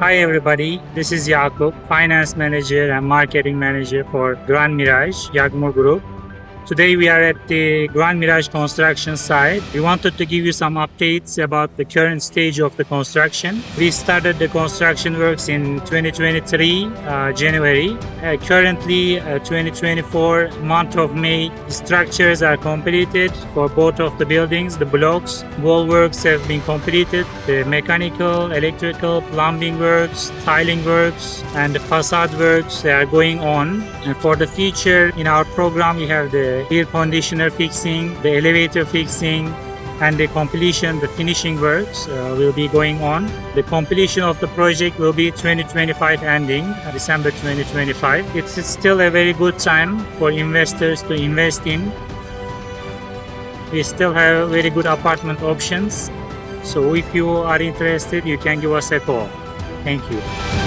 Hi everybody, this is Jakub, Finance Manager and Marketing Manager for Grand Mirage, Yagmur Group. Today we are at the Grand Mirage construction site. We wanted to give you some updates about the current stage of the construction. We started the construction works in 2023 January. Currently 2024 month of May, the structures are completed for both of the buildings. The blocks, wall works have been completed. The mechanical, electrical, plumbing works, tiling works and the facade works, they are going on. And for the future in our program we have the air conditioner fixing, the elevator fixing, and the completion, the finishing works will be going on. The completion of the project will be 2025 ending, December 2025. It's still a very good time for investors to invest in. We still have very good apartment options. So if you are interested, you can give us a call. Thank you.